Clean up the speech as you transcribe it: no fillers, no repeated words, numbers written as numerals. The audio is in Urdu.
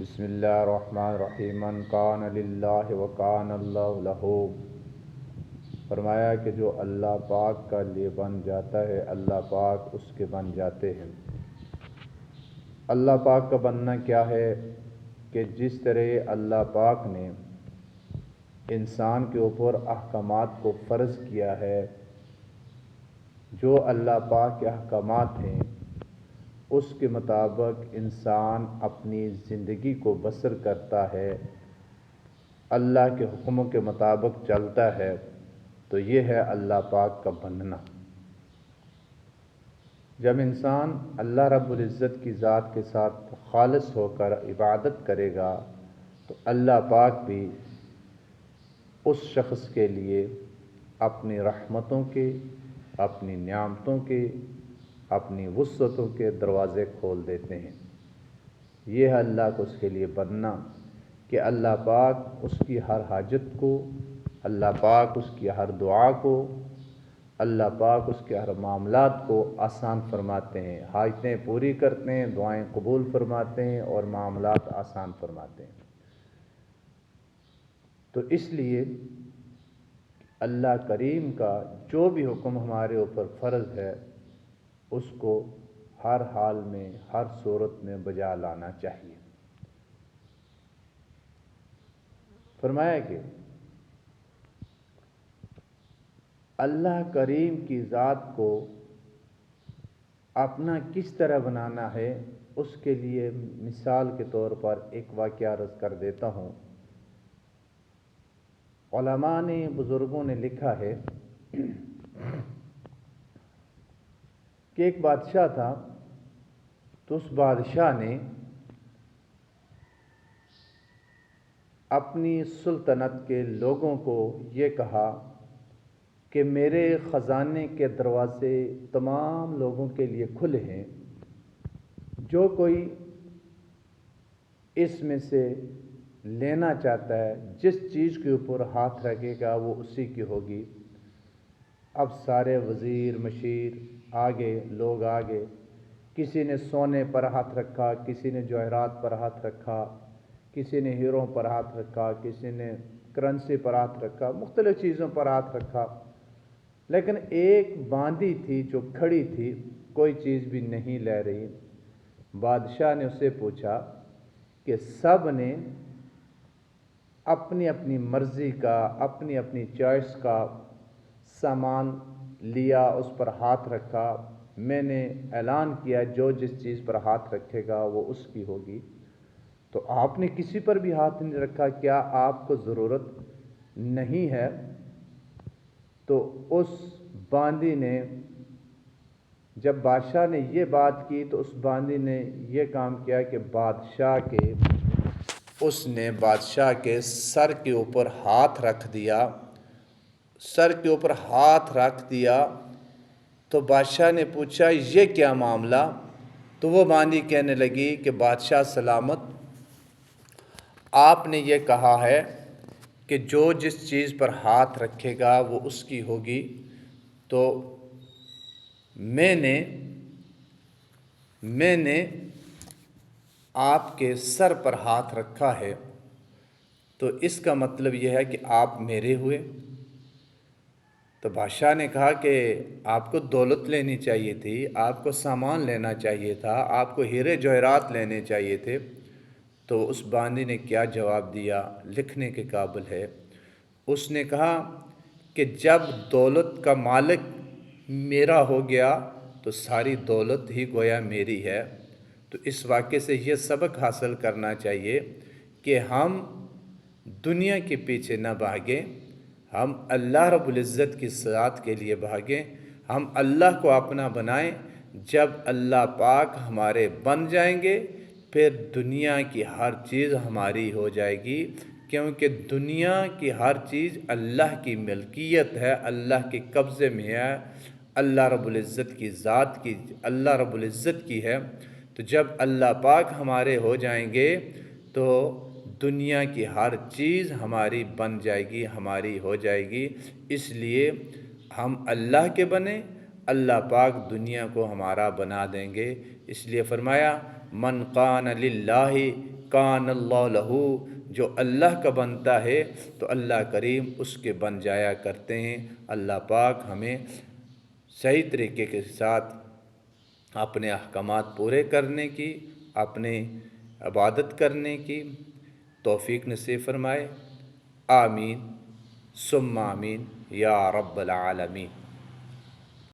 بسم اللہ الرحمن الرحیم من کان للہ وکان اللہ لہ۔ فرمایا کہ جو اللہ پاک کا لیے بن جاتا ہے اللہ پاک اس کے بن جاتے ہیں۔ اللہ پاک کا بننا کیا ہے کہ جس طرح اللہ پاک نے انسان کے اوپر احکامات کو فرض کیا ہے، جو اللہ پاک کے احکامات ہیں اس کے مطابق انسان اپنی زندگی کو بسر کرتا ہے، اللہ کے حکموں کے مطابق چلتا ہے، تو یہ ہے اللہ پاک کا بننا۔ جب انسان اللہ رب العزت کی ذات کے ساتھ خالص ہو کر عبادت کرے گا تو اللہ پاک بھی اس شخص کے لیے اپنی رحمتوں کے، اپنی نعمتوں کے، اپنی وسعتوں کے دروازے کھول دیتے ہیں۔ یہ ہے اللہ کو اس کے لیے بننا کہ اللہ پاک اس کی ہر حاجت کو، اللہ پاک اس کی ہر دعا کو، اللہ پاک اس کے ہر معاملات کو آسان فرماتے ہیں، حاجتیں پوری کرتے ہیں، دعائیں قبول فرماتے ہیں اور معاملات آسان فرماتے ہیں۔ تو اس لیے اللہ کریم کا جو بھی حکم ہمارے اوپر فرض ہے اس کو ہر حال میں، ہر صورت میں بجا لانا چاہیے۔ فرمایا کہ اللہ کریم کی ذات کو اپنا کس طرح بنانا ہے، اس کے لیے مثال کے طور پر ایک واقعہ عرض کر دیتا ہوں۔ علماء نے، بزرگوں نے لکھا ہے کہ ایک بادشاہ تھا، تو اس بادشاہ نے اپنی سلطنت کے لوگوں کو یہ کہا کہ میرے خزانے کے دروازے تمام لوگوں کے لیے کھلے ہیں، جو کوئی اس میں سے لینا چاہتا ہے، جس چیز کے اوپر ہاتھ رکھے گا وہ اسی کی ہوگی۔ اب سارے وزیر مشیر آگے، لوگ آگے، کسی نے سونے پر ہاتھ رکھا، کسی نے جواہرات پر ہاتھ رکھا، کسی نے ہیروں پر ہاتھ رکھا، کسی نے کرنسی پر ہاتھ رکھا، مختلف چیزوں پر ہاتھ رکھا، لیکن ایک باندی تھی جو کھڑی تھی، کوئی چیز بھی نہیں لے رہی۔ بادشاہ نے اسے پوچھا کہ سب نے اپنی اپنی مرضی کا، اپنی اپنی چوائس کا سامان لیا، اس پر ہاتھ رکھا، میں نے اعلان کیا جو جس چیز پر ہاتھ رکھے گا وہ اس کی ہوگی، تو آپ نے کسی پر بھی ہاتھ نہیں رکھا، کیا آپ کو ضرورت نہیں ہے؟ تو اس باندی نے، جب بادشاہ نے یہ بات کی تو اس باندی نے یہ کام کیا کہ اس نے بادشاہ کے سر کے اوپر ہاتھ رکھ دیا۔ سر کے اوپر ہاتھ رکھ دیا تو بادشاہ نے پوچھا یہ کیا معاملہ؟ تو وہ باندی کہنے لگی کہ بادشاہ سلامت، آپ نے یہ کہا ہے کہ جو جس چیز پر ہاتھ رکھے گا وہ اس کی ہوگی، تو میں نے آپ کے سر پر ہاتھ رکھا ہے، تو اس کا مطلب یہ ہے کہ آپ میرے ہوئے۔ تو بادشاہ نے کہا کہ آپ کو دولت لینی چاہیے تھی، آپ کو سامان لینا چاہیے تھا، آپ کو ہیرے جواہرات لینے چاہیے تھے۔ تو اس باندی نے کیا جواب دیا، لکھنے کے قابل ہے۔ اس نے کہا کہ جب دولت کا مالک میرا ہو گیا تو ساری دولت ہی گویا میری ہے۔ تو اس واقعے سے یہ سبق حاصل کرنا چاہیے کہ ہم دنیا کے پیچھے نہ بھاگیں، ہم اللہ رب العزت کی ذات کے لیے بھاگیں، ہم اللہ کو اپنا بنائیں۔ جب اللہ پاک ہمارے بن جائیں گے پھر دنیا کی ہر چیز ہماری ہو جائے گی، کیونکہ دنیا کی ہر چیز اللہ کی ملکیت ہے، اللہ کے قبضے میں ہے، اللہ رب العزت کی ذات کی، اللہ رب العزت کی ہے۔ تو جب اللہ پاک ہمارے ہو جائیں گے تو دنیا کی ہر چیز ہماری بن جائے گی، ہماری ہو جائے گی۔ اس لیے ہم اللہ کے بنیں، اللہ پاک دنیا کو ہمارا بنا دیں گے۔ اس لیے فرمایا من کان للہ کان اللہ لہو، جو اللہ کا بنتا ہے تو اللہ کریم اس کے بن جایا کرتے ہیں۔ اللہ پاک ہمیں صحیح طریقے کے ساتھ اپنے احکامات پورے کرنے کی، اپنے عبادت کرنے کی توفیق نصیب فرمائے۔ آمین ثم آمین یا رب العالمین۔